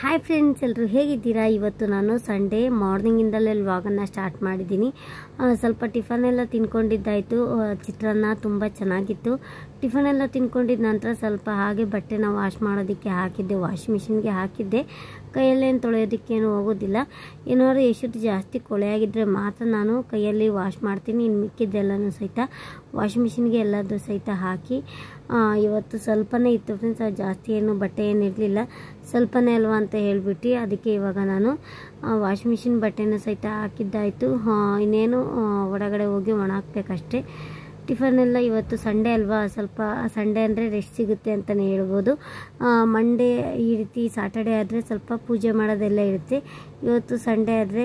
Hi friends, ಎಲ್ಲರೂ ಹೇಗಿದ್ದೀರಾ? ಇವತ್ತು ನಾನು ಸಂಡೇ ಮಾರ್ನಿಂಗಿಂದಲೇ ವ್ಲಾಗನ್ನು ಸ್ಟಾರ್ಟ್ ಮಾಡಿದ್ದೀನಿ. ಸ್ವಲ್ಪ ಟಿಫನ್ ಎಲ್ಲ ತಿನ್ಕೊಂಡಿದ್ದಾಯಿತು. ಚಿತ್ರಾನ್ನ ತುಂಬ ಚೆನ್ನಾಗಿತ್ತು. ಟಿಫನ್ ಎಲ್ಲ ತಿನ್ಕೊಂಡಿದ್ದ ನಂತರ ಸ್ವಲ್ಪ ಹಾಗೆ ಬಟ್ಟೆನ ವಾಶ್ ಮಾಡೋದಕ್ಕೆ ಹಾಕಿದ್ದೆ, ವಾಷಿಂಗ್ ಮಿಷಿನ್ಗೆ ಹಾಕಿದ್ದೆ. ಕೈಯಲ್ಲೇನು ತೊಳೆಯೋದಕ್ಕೇನು ಹೋಗೋದಿಲ್ಲ. ಏನಾದ್ರು ಎಷ್ಟು ಜಾಸ್ತಿ ಕೊಳೆಯಾಗಿದ್ದರೆ ಮಾತ್ರ ನಾನು ಕೈಯಲ್ಲಿ ವಾಶ್ ಮಾಡ್ತೀನಿ. ಇನ್ನು ಮಿಕ್ಕಿದ್ದೆಲ್ಲನೂ ಸಹಿತ ವಾಷಿಂಗ್ ಮಿಷಿನ್ಗೆ ಎಲ್ಲದೂ ಸಹಿತ ಹಾಕಿ ಇವತ್ತು ಸ್ವಲ್ಪನೇ ಇತ್ತು ಫ್ರೆಂಡ್ಸ್. ಜಾಸ್ತಿ ಏನು ಬಟ್ಟೆ ಏನಿರಲಿಲ್ಲ, ಸ್ವಲ್ಪನೇ ಅಲ್ವಾ ಅಂತ ಹೇಳಿಬಿಟ್ಟು ಅದಕ್ಕೆ ಇವಾಗ ನಾನು ವಾಷಿಂಗ್ ಮಿಷಿನ್ ಬಟ್ಟೆನ ಸಹಿತ ಹಾಕಿದ್ದಾಯಿತು. ಇನ್ನೇನು ಹೊರಗಡೆ ಹೋಗಿ ಒಣ ಹಾಕಬೇಕಷ್ಟೇ. ಟಿಫನ್ ಎಲ್ಲ ಇವತ್ತು ಸಂಡೇ ಅಲ್ವಾ, ಸ್ವಲ್ಪ ಸಂಡೇ ಅಂದರೆ ರೆಸ್ಟ್ ಸಿಗುತ್ತೆ ಅಂತಲೇ ಹೇಳ್ಬೋದು. ಮಂಡೇ ಈ ರೀತಿ ಸಾಟರ್ಡೆ ಆದರೆ ಸ್ವಲ್ಪ ಪೂಜೆ ಮಾಡೋದೆಲ್ಲ ಇರುತ್ತೆ. ಇವತ್ತು ಸಂಡೇ ಆದರೆ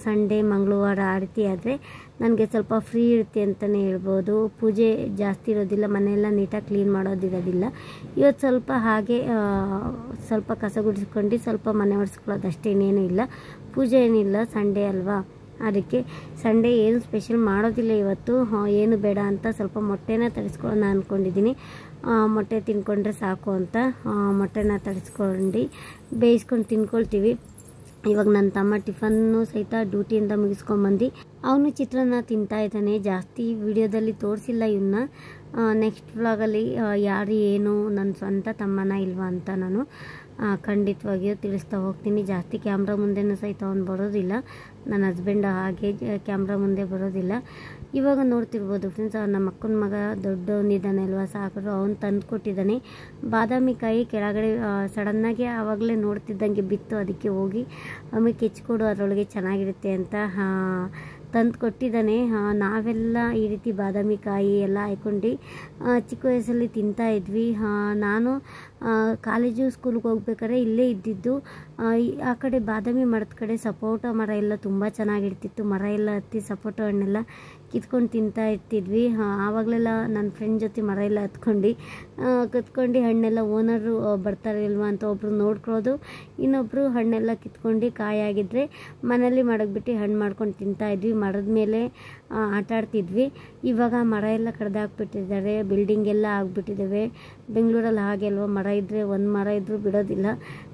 ಸಂಡೇ ಮಂಗಳವಾರ ಆ ರೀತಿ ಆದರೆ ನನಗೆ ಸ್ವಲ್ಪ ಫ್ರೀ ಇರುತ್ತೆ ಅಂತಲೇ ಹೇಳ್ಬೋದು. ಪೂಜೆ ಜಾಸ್ತಿ ಇರೋದಿಲ್ಲ, ಮನೆಯೆಲ್ಲ ನೀಟಾಗಿ ಕ್ಲೀನ್ ಮಾಡೋದಿರೋದಿಲ್ಲ. ಇವತ್ತು ಸ್ವಲ್ಪ ಹಾಗೆ ಸ್ವಲ್ಪ ಕಸ ಗುಡಿಸ್ಕೊಂಡು ಸ್ವಲ್ಪ ಮನೆ ಒರೆಸ್ಕೊಳ್ಳೋದಷ್ಟೇ, ಇನ್ನೇನು ಇಲ್ಲ. ಪೂಜೆ ಏನಿಲ್ಲ, ಸಂಡೇ ಅಲ್ವಾ. ಅದಕ್ಕೆ ಸಂಡೇ ಏನು ಸ್ಪೆಷಲ್ ಮಾಡೋದಿಲ್ಲ ಇವತ್ತು. ಏನು ಬೇಡ ಅಂತ ಸ್ವಲ್ಪ ಮೊಟ್ಟೆನ ತರಿಸ್ಕೊಳ್ಳೋಣ ಅಂದ್ಕೊಂಡಿದ್ದೀನಿ. ಮೊಟ್ಟೆ ತಿನ್ಕೊಂಡ್ರೆ ಸಾಕು ಅಂತ ಮೊಟ್ಟೆನ ತರಿಸ್ಕೊಂಡು ಬೇಯಿಸ್ಕೊಂಡು ತಿನ್ಕೊಳ್ತೀವಿ. ಇವಾಗ ನನ್ನ ತಮ್ಮ ಟಿಫನ್ನು ಸಹಿತ ಡ್ಯೂಟಿಯಿಂದ ಮುಗಿಸ್ಕೊಂಬಂದು ಅವನು ಚಿತ್ರಾನ್ನ ತಿಂತಾ ಇದ್ದಾನೆ. ಜಾಸ್ತಿ ವಿಡಿಯೋದಲ್ಲಿ ತೋರಿಸಿಲ್ಲ ಇವನ್ನ. ನೆಕ್ಸ್ಟ್ ವ್ಲಾಗಲ್ಲಿ ಯಾರು ಏನು ನನ್ನ ಸ್ವಂತ ತಮ್ಮನ ಇಲ್ವಾ ಅಂತ ನಾನು ಖಂಡಿತವಾಗಿಯೂ ತಿಳಿಸ್ತಾ ಹೋಗ್ತೀನಿ. ಜಾಸ್ತಿ ಕ್ಯಾಮ್ರಾ ಮುಂದೆನೂ ಸಹಿತ ಅವನು ಬರೋದಿಲ್ಲ. ನನ್ನ ಹಸ್ಬೆಂಡ್ ಹಾಗೆ ಕ್ಯಾಮ್ರಾ ಮುಂದೆ ಬರೋದಿಲ್ಲ. ಇವಾಗ ನೋಡ್ತಿರ್ಬೋದು ಫ್ರೆಂಡ್ಸ್, ನಮ್ಮ ಅಕ್ಕನ ಮಗ ದೊಡ್ಡವನಿದ್ದಾನೆ ಅಲ್ವಾ, ಸಾಗರು, ಅವನು ತಂದು ಕೊಟ್ಟಿದ್ದಾನೆ ಬಾದಾಮಿ ಕಾಯಿ. ಕೆಳಗಡೆ ಸಡನ್ನಾಗಿ ಆವಾಗಲೇ ನೋಡ್ತಿದ್ದಂಗೆ ಬಿತ್ತು. ಅದಕ್ಕೆ ಹೋಗಿ ಆಮೇಲೆ ಕೆಚ್ಕೊಡು, ಅದರೊಳಗೆ ಚೆನ್ನಾಗಿರುತ್ತೆ ಅಂತ ತಂದು ಕೊಟ್ಟಿದ್ದಾನೆ. ನಾವೆಲ್ಲ ಈ ರೀತಿ ಬಾದಾಮಿ ಕಾಯಿ ಎಲ್ಲ ಹಾಯ್ಕೊಂಡು ಚಿಕ್ಕ ವಯಸ್ಸಲ್ಲಿ ತಿಂತಾ ಇದ್ವಿ. ನಾನು ಕಾಲೇಜು ಸ್ಕೂಲ್ಗೆ ಹೋಗ್ಬೇಕಾದ್ರೆ ಇಲ್ಲೇ ಇದ್ದಿದ್ದು. ಆ ಕಡೆ ಬಾದಾಮಿ ಮರದ ಕಡೆ ಸಪೋಟ ಮರ ಎಲ್ಲ ತುಂಬ ಚೆನ್ನಾಗಿರ್ತಿತ್ತು. ಮರ ಎಲ್ಲ ಹತ್ತಿ ಸಪೋಟ ಹಣ್ಣೆಲ್ಲ ಕಿತ್ಕೊಂಡು ತಿಂತಾ ಇರ್ತಿದ್ವಿ. ಆವಾಗಲೆಲ್ಲ ನನ್ನ ಫ್ರೆಂಡ್ ಜೊತೆ ಮರ ಎಲ್ಲ ಕತ್ಕೊಂಡು ಹಣ್ಣೆಲ್ಲ ಓನರು ಬರ್ತಾರೆ ಇಲ್ವಾ ಅಂತ ಒಬ್ಬರು ನೋಡ್ಕೊಳ್ಳೋದು, ಇನ್ನೊಬ್ಬರು ಹಣ್ಣೆಲ್ಲ ಕಿತ್ಕೊಂಡು ಕಾಯಾಗಿದ್ದರೆ ಮನೇಲಿ ಮಡಗ್ಬಿಟ್ಟು ಹಣ್ಣು ಮಾಡ್ಕೊಂಡು ತಿಂತಾ ಇದ್ವಿ. ಮರದ ಮೇಲೆ ಆಟ ಆಡ್ತಿದ್ವಿ. ಇವಾಗ ಮರ ಎಲ್ಲ ಕಡ್ದಾಕ್ಬಿಟ್ಟಿದ್ದಾರೆ, ಬಿಲ್ಡಿಂಗ್ ಎಲ್ಲ ಆಗಿಬಿಟ್ಟಿದ್ದಾವೆ. ಬೆಂಗಳೂರಲ್ಲಿ ಹಾಗೆ ಅಲ್ವಾ, ಮರ ಇದ್ದರೆ ಒಂದು ಮರ ಇದ್ದರೂ ಬಿಡೋದಿಲ್ಲ,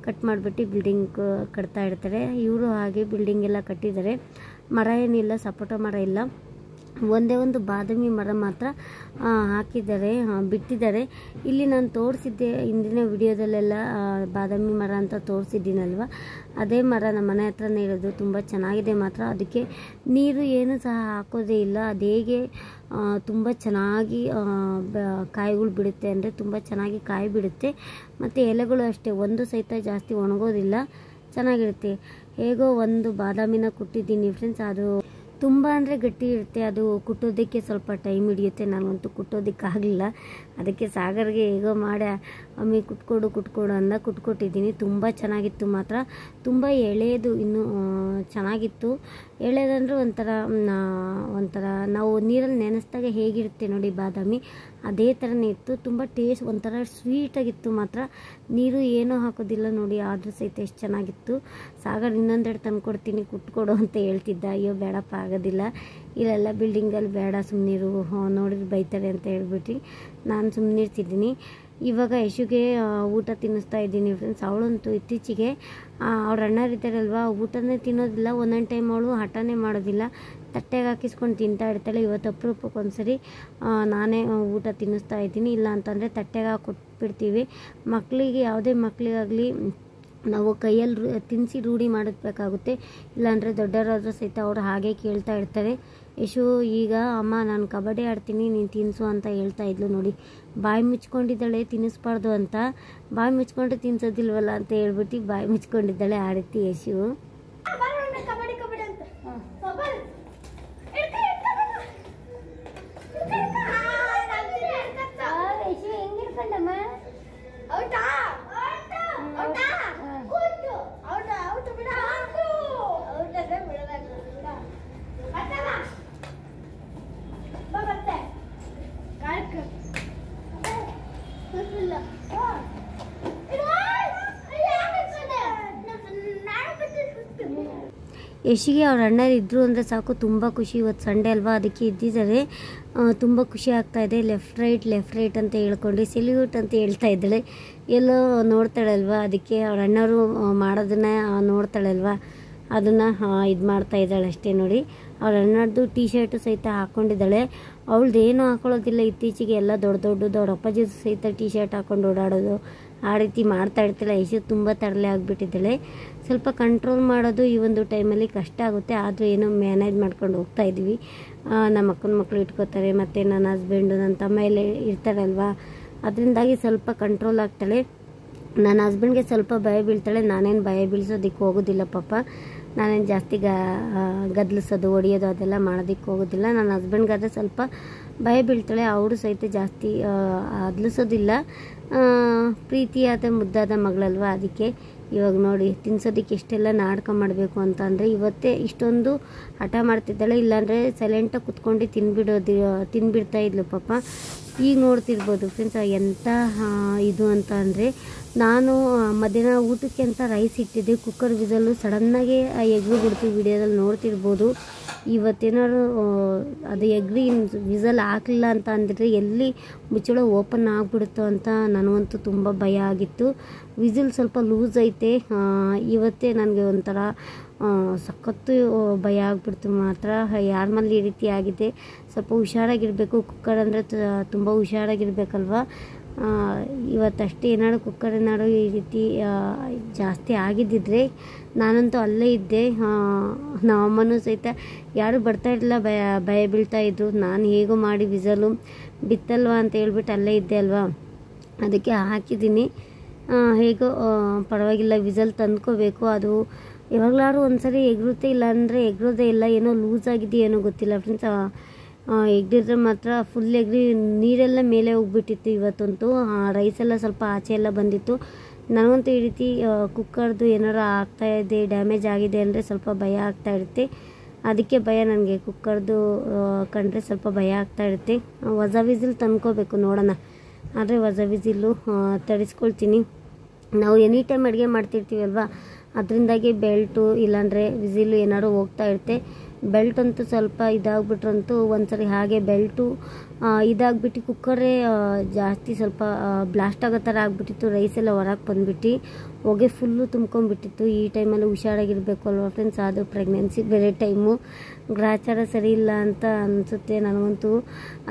ಕಟ್ ಮಾಡಿಬಿಟ್ಟು ಬಿಲ್ಡಿಂಗ್ ಕಟ್ತಾ ಇರ್ತಾರೆ. ಇವರು ಹಾಗೆ ಬಿಲ್ಡಿಂಗ್ ಎಲ್ಲ ಕಟ್ಟಿದ್ದಾರೆ. ಮರ ಏನಿಲ್ಲ, ಸಪೋಟ ಮರ ಇಲ್ಲ, ಒಂದೇ ಒಂದು ಬಾದಾಮಿ ಮರ ಮಾತ್ರ ಹಾಕಿದ್ದಾರೆ, ಬಿಟ್ಟಿದ್ದಾರೆ. ಇಲ್ಲಿ ನಾನು ತೋರಿಸಿದ್ದೆ ಹಿಂದಿನ ವಿಡಿಯೋದಲ್ಲೆಲ್ಲ ಬಾದಾಮಿ ಮರ ಅಂತ ತೋರಿಸಿದ್ದೀನಲ್ವ, ಅದೇ ಮರ ನಮ್ಮ ಮನೆ ಹತ್ರನೇ ಇರೋದು. ತುಂಬ ಚೆನ್ನಾಗಿದೆ ಮಾತ್ರ. ಅದಕ್ಕೆ ನೀರು ಏನು ಸಹ ಹಾಕೋದೇ ಇಲ್ಲ. ಅದು ಹೇಗೆ ತುಂಬ ಚೆನ್ನಾಗಿ ಕಾಯಿಗಳು ಬಿಡುತ್ತೆ ಅಂದರೆ ತುಂಬ ಚೆನ್ನಾಗಿ ಕಾಯಿ ಬಿಡುತ್ತೆ. ಮತ್ತು ಎಲೆಗಳು ಅಷ್ಟೇ, ಒಂದು ಸಹಿತ ಜಾಸ್ತಿ ಒಣಗೋದಿಲ್ಲ, ಚೆನ್ನಾಗಿರುತ್ತೆ. ಹೇಗೋ ಒಂದು ಬಾದಾಮಿನ ಕುಟ್ಟಿದ್ದೀನಿ ಫ್ರೆಂಡ್ಸ್. ಅದು ತುಂಬ ಅಂದರೆ ಗಟ್ಟಿ ಇರುತ್ತೆ. ಅದು ಕುಟ್ಟೋದಕ್ಕೆ ಸ್ವಲ್ಪ ಟೈಮ್ ಹಿಡಿಯುತ್ತೆ. ನನಗಂತೂ ಕುಟ್ಟೋದಕ್ಕಾಗಲಿಲ್ಲ. ಅದಕ್ಕೆ ಸಾಗರ್ಗೆ ಹೇಗೋ ಮಾಡಿ ಅಮ್ಮಿ ಕುಟ್ಕೊಡು ಅಂದ ಕುಟ್ಕೊಟ್ಟಿದ್ದೀನಿ. ತುಂಬ ಚೆನ್ನಾಗಿತ್ತು ಮಾತ್ರ. ತುಂಬ ಎಳೆಯದು, ಇನ್ನೂ ಚೆನ್ನಾಗಿತ್ತು. ಎಳೆದಂದ್ರೆ ಒಂಥರ ನಾವು ನೀರಲ್ಲಿ ನೆನೆಸಿದಾಗ ಹೇಗಿರುತ್ತೆ ನೋಡಿ ಬಾದಾಮಿ, ಅದೇ ಥರನೇ ಇತ್ತು. ತುಂಬ ಟೇಸ್ಟ್, ಒಂಥರ ಸ್ವೀಟಾಗಿತ್ತು ಮಾತ್ರ. ನೀರು ಏನೂ ಹಾಕೋದಿಲ್ಲ ನೋಡಿ, ಆದರೂ ಸಹಿತ ಎಷ್ಟು ಚೆನ್ನಾಗಿತ್ತು. ಸಾಗರ್ ಇನ್ನೊಂದೆರಡು ತಂದುಕೊಡ್ತೀನಿ ಕುಟ್ಕೊಡು ಅಂತ ಹೇಳ್ತಿದ್ದ. ಅಯ್ಯೋ ಬೇಡಪ್ಪ, ಆಗೋದಿಲ್ಲ, ಇಲ್ಲೆಲ್ಲ ಬಿಲ್ಡಿಂಗಲ್ಲಿ ಬೇಡ, ಸುಮ್ಮನಿರು, ನೋಡಿದ್ರೆ ಬೈತಾರೆ ಅಂತ ಹೇಳ್ಬಿಟ್ಟು ನಾನು ಸುಮ್ಮನಿರ್ತಿದ್ದೀನಿ. ಇವಾಗ ಯಶುಗೆ ಊಟ ತಿನ್ನಿಸ್ತಾ ಇದ್ದೀನಿ ಫ್ರೆಂಡ್ಸ್. ಅವಳಂತೂ ಇತ್ತೀಚೆಗೆ ಅವ್ರ ಅಣ್ಣರಿದ್ದಾರಲ್ವ, ಊಟನೇ ತಿನ್ನೋದಿಲ್ಲ. ಒಂದೊಂದು ಟೈಮ್ ಅವಳು ಹಠನೇ ಮಾಡೋದಿಲ್ಲ, ತಟ್ಟೆಗೆ ಹಾಕಿಸ್ಕೊಂಡು ತಿಂತಾ ಇರ್ತಾಳೆ. ಇವತ್ತು ಅಪರೂಪಕ್ಕೊಂದ್ಸರಿ ನಾನೇ ಊಟ ತಿನ್ನಿಸ್ತಾ ಇದ್ದೀನಿ. ಇಲ್ಲ ಅಂತಂದರೆ ತಟ್ಟೆಗೆ ಹಾಕಿ ಕೊಟ್ಬಿಡ್ತೀವಿ. ಮಕ್ಕಳಿಗೆ, ಯಾವುದೇ ಮಕ್ಕಳಿಗಾಗಲಿ ನಾವು ಕೈಯಲ್ಲಿ ತಿನ್ನಿಸಿ ರೂಢಿ ಮಾಡಬೇಕಾಗುತ್ತೆ. ಇಲ್ಲಾಂದರೆ ದೊಡ್ಡವರಾದರೂ ಸಹಿತ ಅವರು ಹಾಗೆ ಕೇಳ್ತಾ ಇರ್ತಾರೆ. ಯಶು ಈಗ ಅಮ್ಮ ನಾನು ಕಬಡ್ಡಿ ಆಡ್ತೀನಿ, ನೀನು ತಿನ್ನಿಸು ಅಂತ ಹೇಳ್ತಾ ಇದ್ಲು ನೋಡಿ. ಬಾಯಿ ಮುಚ್ಕೊಂಡಿದ್ದಾಳೆ, ತಿನ್ನಿಸ್ಬಾರ್ದು ಅಂತ. ಬಾಯಿ ಮುಚ್ಕೊಂಡ್ರೆ ತಿನ್ಸೋದಿಲ್ವಲ್ಲ ಅಂತ ಹೇಳ್ಬಿಟ್ಟು ಬಾಯಿ ಮುಚ್ಕೊಂಡಿದ್ದಾಳೆ. ಆ ರೀತಿ ಯಶು ಯಶಿಗೆ ಅವ್ರ ಅಣ್ಣರು ಇದ್ದರು ಅಂದರೆ ಸಾಕು ತುಂಬ ಖುಷಿ. ಇವತ್ತು ಸಂಡೇ ಅಲ್ವಾ, ಅದಕ್ಕೆ ಇದ್ದಿದ್ದಾರೆ. ತುಂಬ ಖುಷಿ ಆಗ್ತಾಯಿದೆ. ಲೆಫ್ಟ್ ರೈಟ್ ಅಂತ ಹೇಳ್ಕೊಂಡು ಸೆಲ್ಯೂಟ್ ಅಂತ ಹೇಳ್ತಾ ಇದ್ದಾಳೆ. ಎಲ್ಲೋ ನೋಡ್ತಾಳಲ್ವ, ಅದಕ್ಕೆ ಅವ್ರ ಅಣ್ಣವರು ಮಾಡೋದನ್ನ ನೋಡ್ತಾಳಲ್ವ, ಅದನ್ನು ಇದು ಮಾಡ್ತಾ ಇದ್ದಾಳೆ ಅಷ್ಟೇ. ನೋಡಿ, ಅವ್ರ ಅಣ್ಣದ್ದು ಟೀ ಶರ್ಟು ಸಹಿತ ಹಾಕ್ಕೊಂಡಿದ್ದಾಳೆ. ಅವಳದ್ದೇನು ಹಾಕೊಳ್ಳೋದಿಲ್ಲ ಇತ್ತೀಚೆಗೆ, ಎಲ್ಲ ದೊಡ್ಡ ಅಪ್ಪಾಜಿ ಸಹಿತ ಟೀ ಶರ್ಟ್ ಹಾಕ್ಕೊಂಡು ಓಡಾಡೋದು ಆ ರೀತಿ ಮಾಡ್ತಾ ಇರ್ತಾಳೆ. ಯಶು ತುಂಬ ತರಲೆ ಆಗಿಬಿಟ್ಟಿದ್ದಾಳೆ. ಸ್ವಲ್ಪ ಕಂಟ್ರೋಲ್ ಮಾಡೋದು ಈ ಒಂದು ಟೈಮಲ್ಲಿ ಕಷ್ಟ ಆಗುತ್ತೆ, ಆದರೂ ಏನೋ ಮ್ಯಾನೇಜ್ ಮಾಡ್ಕೊಂಡು ಹೋಗ್ತಾ ಇದ್ವಿ. ನಮ್ಮ ಅಕ್ಕನ ಮಕ್ಕಳು ಇಟ್ಕೋತಾರೆ, ಮತ್ತು ನನ್ನ ಹಸ್ಬೆಂಡು ನನ್ನ ತಮ್ಮ ಎಲ್ಲ ಇರ್ತಾರಲ್ವ, ಅದರಿಂದಾಗಿ ಸ್ವಲ್ಪ ಕಂಟ್ರೋಲ್ ಆಗ್ತಾಳೆ. ನನ್ನ ಹಸ್ಬೆಂಡ್ಗೆ ಸ್ವಲ್ಪ ಭಯ ಬೀಳ್ತಾಳೆ. ನಾನೇನು ಭಯ ಬೀಳ್ಸೋದಕ್ಕೆ ಹೋಗೋದಿಲ್ಲ ಪಾಪ. ನಾನೇನು ಜಾಸ್ತಿ ಗದ್ಲಿಸೋದು ಹೊಡಿಯೋದು ಅದೆಲ್ಲ ಮಾಡೋದಕ್ಕೆ ಹೋಗೋದಿಲ್ಲ. ನನ್ನ ಹಸ್ಬೆಂಡ್ಗಾದರೆ ಸ್ವಲ್ಪ ಭಯ ಬೀಳ್ತಾಳೆ. ಅವರು ಸಹಿತ ಜಾಸ್ತಿ ಅದ್ಲಿಸೋದಿಲ್ಲ. ಪ್ರೀತಿಯಾದ ಮುದ್ದಾದ ಮಗಳಲ್ವ, ಅದಕ್ಕೆ ಇವಾಗ ನೋಡಿ ತಿನ್ಸೋದಕ್ಕೆ ಎಷ್ಟೆಲ್ಲ ನಾಟಕ ಮಾಡಬೇಕು ಅಂತ ಅಂದರೆ ಇವತ್ತೇ ಇಷ್ಟೊಂದು ಹಠ ಮಾಡ್ತಿದ್ದಾಳೆ. ಇಲ್ಲಾಂದರೆ ಸೈಲೆಂಟಾಗಿ ಕುತ್ಕೊಂಡು ತಿನ್ಬಿಡ್ತಾ ಇದ್ಲು ಪಾಪ. ಈಗ ನೋಡ್ತಿರ್ಬೋದು ಫ್ರೆಂಡ್ಸ್ ಎಂಥ ಇದು ಅಂತ ಅಂದರೆ, ನಾನು ಮಧ್ಯಾಹ್ನ ಊಟಕ್ಕೆ ಅಂತ ರೈಸ್ ಇಟ್ಟಿದ್ದೆ. ಕುಕ್ಕರ್ ವಿಸಲ್ಲು ಸಡನ್ನಾಗಿ ಎಗ್ರು ಬಿಡ್ತು, ವಿಡಿಯೋದಲ್ಲಿ ನೋಡ್ತಿರ್ಬೋದು. ಇವತ್ತೇನಾದ್ರು ಅದು ಎಗ್ರಿ ವಿಸಲ್ ಹಾಕಲಿಲ್ಲ ಅಂತ ಅಂದಿದ್ರೆ ಎಲ್ಲಿ ಮುಚ್ಚಳ ಓಪನ್ ಆಗಿಬಿಡುತ್ತೋ ಅಂತ ನನಗಂತೂ ತುಂಬ ಭಯ ಆಗಿತ್ತು. ವಿಸಿಲ್ ಸ್ವಲ್ಪ ಲೂಸ್ ಐತೆ. ಇವತ್ತೇ ನನಗೆ ಒಂಥರ ಸಖತ್ತು ಭಯ ಆಗಿಬಿಡ್ತು ಮಾತ್ರ. ಯಾರ ಮೇಲೆ ಈ ರೀತಿ ಆಗಿದೆ, ಸ್ವಲ್ಪ ಹುಷಾರಾಗಿರಬೇಕು. ಕುಕ್ಕರ್ ಅಂದರೆ ತುಂಬ ಹುಷಾರಾಗಿರ್ಬೇಕಲ್ವ. ಇವತ್ತಷ್ಟೇ ಏನಾದ್ರು ಕುಕ್ಕರ್ ಏನಾದ್ರು ಈ ರೀತಿ ಜಾಸ್ತಿ ಆಗಿದ್ದಿದ್ರೆ ನಾನಂತೂ ಅಲ್ಲೇ ಇದ್ದೆ. ನಮ್ಮಮ್ಮನೂ ಸಹಿತ ಯಾರು ಬರ್ತಾ ಇರಲಿಲ್ಲ, ಭಯ ಬೀಳ್ತಾ ಇದ್ರು. ನಾನು ಹೇಗೋ ಮಾಡಿ ವಿಸಲು ಬಿತ್ತಲ್ವ ಅಂತ ಹೇಳ್ಬಿಟ್ಟು ಅಲ್ಲೇ ಇದ್ದೆ ಅಲ್ವಾ, ಅದಕ್ಕೆ ಹಾಕಿದ್ದೀನಿ. ಹೇಗೋ ಪರವಾಗಿಲ್ಲ, ವಿಸಲ್ ತಂದ್ಕೋಬೇಕು. ಅದು ಯಾವಾಗಲಾದ್ರು ಒಂದ್ಸರಿ ಎಗರುತ್ತೆ, ಇಲ್ಲಾಂದರೆ ಎಗರೋದೇ ಇಲ್ಲ. ಏನೋ ಲೂಸ್ ಆಗಿದೆಯೋ ಏನೋ ಗೊತ್ತಿಲ್ಲ ಫ್ರೆಂಡ್ಸ್. ಎಗ್ದಿದ್ರೆ ಮಾತ್ರ ಫುಲ್ ಎಗ್ರಿ ನೀರೆಲ್ಲ ಮೇಲೆ ಹೋಗ್ಬಿಟ್ಟಿತ್ತು ಇವತ್ತಂತೂ. ರೈಸೆಲ್ಲ ಸ್ವಲ್ಪ ಆಚೆ ಎಲ್ಲ ಬಂದಿತ್ತು. ನನಗಂತೂ ಈ ರೀತಿ ಕುಕ್ಕರ್ದು ಏನಾರು ಆಗ್ತಾಯಿದೆ, ಡ್ಯಾಮೇಜ್ ಆಗಿದೆ ಅಂದರೆ ಸ್ವಲ್ಪ ಭಯ ಆಗ್ತಾ ಇರುತ್ತೆ. ಅದಕ್ಕೆ ಭಯ ನನಗೆ, ಕುಕ್ಕರ್ದು ಕಂಡ್ರೆ ಸ್ವಲ್ಪ ಭಯ ಆಗ್ತಾ ಇರುತ್ತೆ. ಹೊಸ ವಿಸಿಲ್ ತಂದ್ಕೋಬೇಕು, ನೋಡೋಣ. ಆದರೆ ಹೊಸ ವಿಸಿಲ್ಲು ತರಿಸ್ಕೊಳ್ತೀನಿ. ನಾವು ಎನಿ ಟೈಮ್ ಅಡುಗೆ ಮಾಡ್ತಿರ್ತೀವಲ್ವ, ಅದರಿಂದಾಗಿ ಬೆಲ್ಟು ಇಲ್ಲಾಂದರೆ ವಿಸಿಲು ಏನಾದ್ರು ಹೋಗ್ತಾ ಇರುತ್ತೆ. ಬೆಲ್ಟ್ ಅಂತೂ ಸ್ವಲ್ಪ ಇದಾಗ್ಬಿಟ್ರಂತೂ ಒಂದ್ಸರಿ ಹಾಗೆ ಬೆಲ್ಟು ಇದಾಗ್ಬಿಟ್ಟು ಕುಕ್ಕರೇ ಜಾಸ್ತಿ ಸ್ವಲ್ಪ ಬ್ಲಾಸ್ಟ್ ಆಗೋ ಥರ ಆಗಿಬಿಟ್ಟಿತ್ತು. ರೈಸೆಲ್ಲ ಹೊರಗೆ ಬಂದುಬಿಟ್ಟು ಹೊಗೆ ಫುಲ್ಲು ತುಂಬ್ಕೊಂಡ್ಬಿಟ್ಟಿತ್ತು. ಈ ಟೈಮಲ್ಲಿ ಹುಷಾರಾಗಿರಬೇಕು ಅಲ್ವಾ ಫ್ರೆಂಡ್ಸ್. ಅದು ಪ್ರೆಗ್ನೆನ್ಸಿ ಬೇರೆ ಟೈಮು, ಗ್ರಾಚಾರ ಸರಿ ಇಲ್ಲ ಅಂತ ಅನಿಸುತ್ತೆ ನನಗಂತೂ.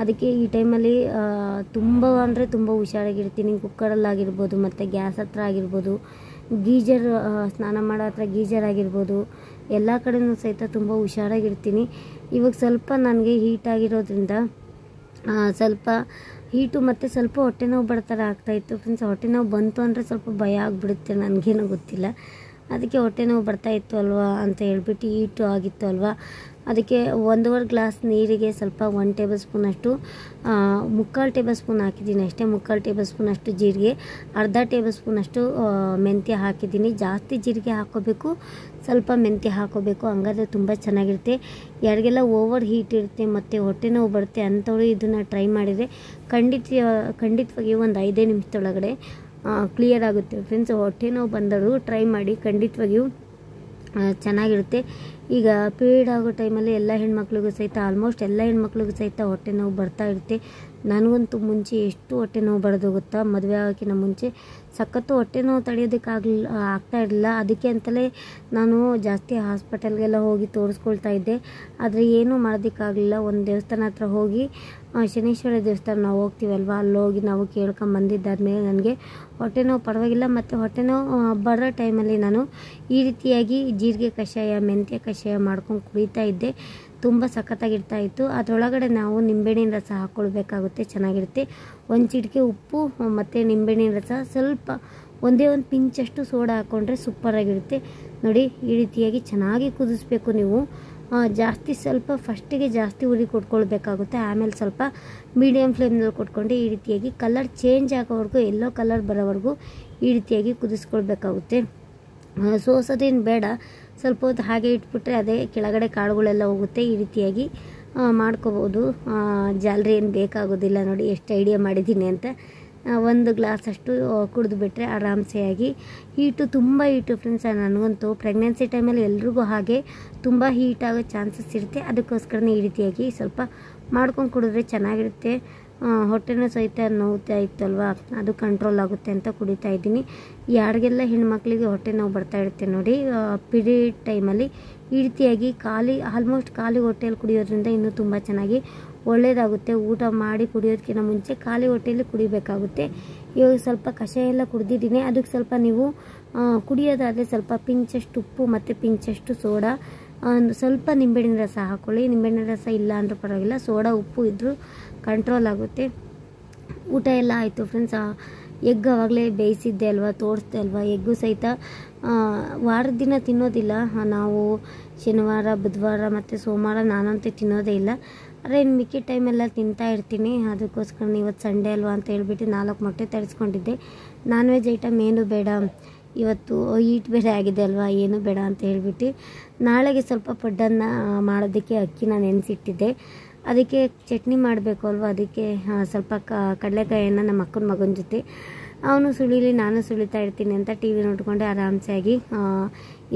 ಅದಕ್ಕೆ ಈ ಟೈಮಲ್ಲಿ ತುಂಬ ಅಂದರೆ ತುಂಬ ಹುಷಾರಾಗಿರ್ತೀನಿ. ಕುಕ್ಕರಲ್ಲಾಗಿರ್ಬೋದು, ಮತ್ತು ಗ್ಯಾಸ್ ಹತ್ರ ಆಗಿರ್ಬೋದು, ಗೀಜರ್ ಸ್ನಾನ ಮಾಡೋ ಹತ್ರ ಗೀಜರ್ ಆಗಿರ್ಬೋದು, ಎಲ್ಲ ಕಡೆಯೂ ಸಹಿತ ತುಂಬ ಹುಷಾರಾಗಿರ್ತೀನಿ. ಇವಾಗ ಸ್ವಲ್ಪ ನನಗೆ ಹೀಟ್ ಆಗಿರೋದ್ರಿಂದ ಸ್ವಲ್ಪ ಹೀಟು ಮತ್ತು ಸ್ವಲ್ಪ ಹೊಟ್ಟೆ ನೋವು ಬರ್ತಾರೆ ಆಗ್ತಾಯಿತ್ತು ಫ್ರೆಂಡ್ಸ್. ಹೊಟ್ಟೆ ನೋವು ಬಂತು ಅಂದರೆ ಸ್ವಲ್ಪ ಭಯ ಆಗಿಬಿಡುತ್ತೆ, ನನಗೇನೋ ಗೊತ್ತಿಲ್ಲ. ಅದಕ್ಕೆ ಹೊಟ್ಟೆ ನೋವು ಬರ್ತಾಯಿತ್ತು ಅಲ್ವಾ ಅಂತ ಹೇಳ್ಬಿಟ್ಟು ಹೀಟು ಆಗಿತ್ತು ಅಲ್ವಾ, ಅದಕ್ಕೆ 1.5 ಗ್ಲಾಸ್ ನೀರಿಗೆ ಸ್ವಲ್ಪ 1 ಟೇಬಲ್ ಸ್ಪೂನಷ್ಟು 3/4 ಟೇಬಲ್ ಸ್ಪೂನ್ ಹಾಕಿದ್ದೀನಿ ಅಷ್ಟೇ. 3/4 ಟೇಬಲ್ ಸ್ಪೂನಷ್ಟು ಜೀರಿಗೆ, ಅರ್ಧ ಟೇಬಲ್ ಸ್ಪೂನಷ್ಟು ಮೆಂತ್ಯ ಹಾಕಿದ್ದೀನಿ. ಜಾಸ್ತಿ ಜೀರಿಗೆ ಹಾಕ್ಕೋಬೇಕು, ಸ್ವಲ್ಪ ಮೆಂತ್ಯ ಹಾಕ್ಕೋಬೇಕು, ಹಂಗಾದ್ರೆ ತುಂಬ ಚೆನ್ನಾಗಿರುತ್ತೆ. ಯಾರಿಗೆಲ್ಲ ಓವರ್ ಹೀಟ್ ಇರುತ್ತೆ ಮತ್ತು ಹೊಟ್ಟೆ ನೋವು ಬರುತ್ತೆ ಅಂಥವ್ರು ಇದನ್ನು ಟ್ರೈ ಮಾಡಿದರೆ ಖಂಡಿತವಾಗಿ ಒಂದು 5 ನಿಮಿಷದೊಳಗಡೆ ಕ್ಲಿಯರ್ ಆಗುತ್ತೆ ಫ್ರೆಂಡ್ಸ್. ಹೊಟ್ಟೆ ನೋವು ಬಂದವರು ಟ್ರೈ ಮಾಡಿ, ಖಂಡಿತವಾಗಿಯೂ ಚೆನ್ನಾಗಿರುತ್ತೆ. ಈಗ ಪೀರಿಯಡ್ ಆಗೋ ಟೈಮಲ್ಲಿ ಎಲ್ಲ ಹೆಣ್ಮಕ್ಳಿಗೂ ಸಹಿತ, ಆಲ್ಮೋಸ್ಟ್ ಎಲ್ಲ ಹೆಣ್ಮಕ್ಳಿಗೂ ಸಹಿತ ಹೊಟ್ಟೆ ನೋವು ಬರ್ತಾ ಇರುತ್ತೆ. ನನಗಂತೂ ಮುಂಚೆ ಎಷ್ಟು ಹೊಟ್ಟೆ ನೋವು ಬರೋದು ಗೊತ್ತಾ, ಮದುವೆ ಆಗೋಕ್ಕಿಂತ ಮುಂಚೆ ಸಖತ್ತು ಹೊಟ್ಟೆ ನೋವು ತಡೆಯೋದಕ್ಕೆ ಆಗ್ತಾ ಇರಲಿಲ್ಲ. ಅದಕ್ಕೆ ಅಂತಲೇ ನಾನು ಜಾಸ್ತಿ ಹಾಸ್ಪಿಟಲ್ಗೆಲ್ಲ ಹೋಗಿ ತೋರಿಸ್ಕೊಳ್ತಾ ಇದ್ದೆ. ಆದರೆ ಏನೂ ಮಾಡೋದಕ್ಕಾಗಲಿಲ್ಲ. ಒಂದು ದೇವಸ್ಥಾನ ಹತ್ರ ಹೋಗಿ, ಶನೀಶ್ವರ ದೇವಸ್ಥಾನ ನಾವು ಹೋಗ್ತೀವಲ್ವ, ಅಲ್ಲಿ ಹೋಗಿ ನಾವು ಕೇಳ್ಕೊಂಬಂದಿದ್ದಾದ್ಮೇಲೆ ನನಗೆ ಹೊಟ್ಟೆ ನೋವು ಪರವಾಗಿಲ್ಲ. ಮತ್ತು ಹೊಟ್ಟೆ ನೋವು ಬರೋ ಟೈಮಲ್ಲಿ ನಾನು ಈ ರೀತಿಯಾಗಿ ಜೀರಿಗೆ ಕಷಾಯ, ಮೆಂತ್ಯ ಕಷಾಯ ಮಾಡ್ಕೊಂಡು ಕುಡಿತಾ ಇದ್ದೆ. ತುಂಬ ಸಖತ್ತಾಗಿರ್ತಾ ಇತ್ತು. ಅದರೊಳಗಡೆ ನಾವು ನಿಂಬೆಹಣ್ಣಿನ ರಸ ಹಾಕ್ಕೊಳ್ಬೇಕಾಗುತ್ತೆ, ಚೆನ್ನಾಗಿರುತ್ತೆ. ಒಂದು ಚಿಟಿಕೆ ಉಪ್ಪು ಮತ್ತು ನಿಂಬೆಹಣ್ಣಿನ ರಸ, ಸ್ವಲ್ಪ ಒಂದೇ ಒಂದು ಪಿಂಚಷ್ಟು ಸೋಡಾ ಹಾಕ್ಕೊಂಡ್ರೆ ಸೂಪರಾಗಿರುತ್ತೆ. ನೋಡಿ, ಈ ರೀತಿಯಾಗಿ ಚೆನ್ನಾಗಿ ಕುದಿಸ್ಬೇಕು ನೀವು. ಜಾಸ್ತಿ ಸ್ವಲ್ಪ ಫಸ್ಟಿಗೆ ಜಾಸ್ತಿ ಉರಿ ಕೊಟ್ಕೊಳ್ಬೇಕಾಗುತ್ತೆ, ಆಮೇಲೆ ಸ್ವಲ್ಪ ಮೀಡಿಯಮ್ ಫ್ಲೇಮ್ನಲ್ಲಿ ಕೊಟ್ಕೊಂಡು ಈ ರೀತಿಯಾಗಿ ಕಲರ್ ಚೇಂಜ್ ಆಗೋವರೆಗೂ, ಎಲ್ಲೋ ಕಲರ್ ಬರೋವರೆಗೂ ಈ ರೀತಿಯಾಗಿ ಕುದಿಸ್ಕೊಳ್ಬೇಕಾಗುತ್ತೆ. ಸೋಸೋದೇನು ಬೇಡ, ಸ್ವಲ್ಪ ಹೊತ್ತು ಹಾಗೆ ಇಟ್ಬಿಟ್ರೆ ಅದೇ ಕೆಳಗಡೆ ಕಾಳುಗಳೆಲ್ಲ ಹೋಗುತ್ತೆ. ಈ ರೀತಿಯಾಗಿ ಮಾಡ್ಕೋಬೋದು. ಜಾಲರಿ ಏನು ಬೇಕಾಗೋದಿಲ್ಲ. ನೋಡಿ ಎಷ್ಟು ಐಡಿಯಾ ಮಾಡಿದ್ದೀನಿ ಅಂತ. ಒಂದು ಗ್ಲಾಸಷ್ಟು ಕುಡಿದ್ಬಿಟ್ರೆ ಆರಾಮ್ಸೆ ಆಗಿ. ತುಂಬ ಹೀಟು ಫ್ರೆಂಡ್ಸ್. ನನಗಂತೂ ಪ್ರೆಗ್ನೆನ್ಸಿ ಟೈಮಲ್ಲಿ ಎಲ್ರಿಗೂ ಹಾಗೆ ತುಂಬ ಹೀಟ್ ಆಗೋ ಚಾನ್ಸಸ್ ಇರುತ್ತೆ. ಅದಕ್ಕೋಸ್ಕರನೇ ಈ ರೀತಿಯಾಗಿ ಸ್ವಲ್ಪ ಮಾಡ್ಕೊಂಡು ಕುಡಿದ್ರೆ ಚೆನ್ನಾಗಿರುತ್ತೆ. ಹೊಟ್ಟೆನೂ ಸಹಿತ ನೋವ್ತಾ ಇತ್ತಲ್ವ, ಅದು ಕಂಟ್ರೋಲ್ ಆಗುತ್ತೆ ಅಂತ ಕುಡಿತಾ ಇದ್ದೀನಿ. ಯಾರಿಗೆಲ್ಲ ಹೆಣ್ಮಕ್ಳಿಗೆ ಹೊಟ್ಟೆ ನೋವು ಬರ್ತಾ ಇರುತ್ತೆ ನೋಡಿ, ಪೀರಿಯಡ್ ಟೈಮಲ್ಲಿ ಈ ರೀತಿಯಾಗಿ ಆಲ್ಮೋಸ್ಟ್ ಖಾಲಿ ಹೊಟ್ಟೆಯಲ್ಲಿ ಕುಡಿಯೋದ್ರಿಂದ ಇನ್ನೂ ತುಂಬ ಚೆನ್ನಾಗಿ ಒಳ್ಳೆಯದಾಗುತ್ತೆ. ಊಟ ಮಾಡಿ ಕುಡಿಯೋದಕ್ಕಿಂತ ಮುಂಚೆ ಖಾಲಿ ಹೊಟ್ಟೆಯಲ್ಲಿ ಕುಡಿಬೇಕಾಗುತ್ತೆ. ಇವಾಗ ಸ್ವಲ್ಪ ಕಷಾಯ ಎಲ್ಲ ಕುಡಿದಿದ್ದೀನಿ. ಅದಕ್ಕೆ ಸ್ವಲ್ಪ ನೀವು ಕುಡಿಯೋದಾದರೆ ಸ್ವಲ್ಪ ಪಿಂಚಷ್ಟು ಉಪ್ಪು ಮತ್ತು ಪಿಂಚಷ್ಟು ಸೋಡಾ, ಸ್ವಲ್ಪ ನಿಂಬೆಹಣ್ಣಿನ ರಸ ಹಾಕ್ಕೊಳ್ಳಿ. ನಿಂಬೆಹಣ್ಣಿನ ರಸ ಇಲ್ಲ ಅಂದರೂ ಪರವಾಗಿಲ್ಲ, ಸೋಡಾ ಉಪ್ಪು ಇದ್ದರೂ ಕಂಟ್ರೋಲ್ ಆಗುತ್ತೆ. ಊಟ ಎಲ್ಲ ಆಯಿತು ಫ್ರೆಂಡ್ಸ್. ಎಗ್ ಆವಾಗಲೇ ಬೇಯಿಸಿದ್ದೆ ಅಲ್ವಾ, ತೋರಿಸ್ದೆ ಅಲ್ವಾ. ಎಗ್ಗು ಸಹಿತ ವಾರದ ದಿನ ತಿನ್ನೋದಿಲ್ಲ ನಾವು. ಶನಿವಾರ, ಬುಧವಾರ ಮತ್ತು ಸೋಮವಾರ ನಾನಂತೂ ತಿನ್ನೋದೇ ಇಲ್ಲ. ಆದರೆ ಇನ್ನು ಮಿಕ್ಕಿ ಟೈಮೆಲ್ಲ ತಿಂತಾ ಇರ್ತೀನಿ. ಅದಕ್ಕೋಸ್ಕರ ಇವತ್ತು ಸಂಡೇ ಅಲ್ವಾ ಅಂತ ಹೇಳ್ಬಿಟ್ಟು 4 ಮೊಟ್ಟೆ ತರಿಸ್ಕೊಂಡಿದ್ದೆ. ನಾನ್ ವೆಜ್ ಐಟಮ್ ಏನು ಬೇಡ ಇವತ್ತು, ಈಟ್ ಬೇರೆ ಆಗಿದೆ ಅಲ್ವಾ, ಏನು ಬೇಡ ಅಂತ ಹೇಳ್ಬಿಟ್ಟು ನಾಳೆಗೆ ಸ್ವಲ್ಪ ಪಡ್ಡನ್ನು ಮಾಡೋದಕ್ಕೆ ಅಕ್ಕಿನ ನೆನೆಸಿಟ್ಟಿದ್ದೆ. ಅದಕ್ಕೆ ಚಟ್ನಿ ಮಾಡಬೇಕು ಅಲ್ವಾ, ಅದಕ್ಕೆ ಸ್ವಲ್ಪ ಕಡಲೆಕಾಯನ್ನು ನಮ್ಮ ಅಕ್ಕನ ಮಗನ ಜೊತೆ ಅವನು ಸುಳೀಲಿ ನಾನು ಸುಳಿತಾ ಇರ್ತೀನಿ ಅಂತ ಟಿ ವಿ ನೋಡ್ಕೊಂಡೆ ಆರಾಮ್ಸೆ ಆಗಿ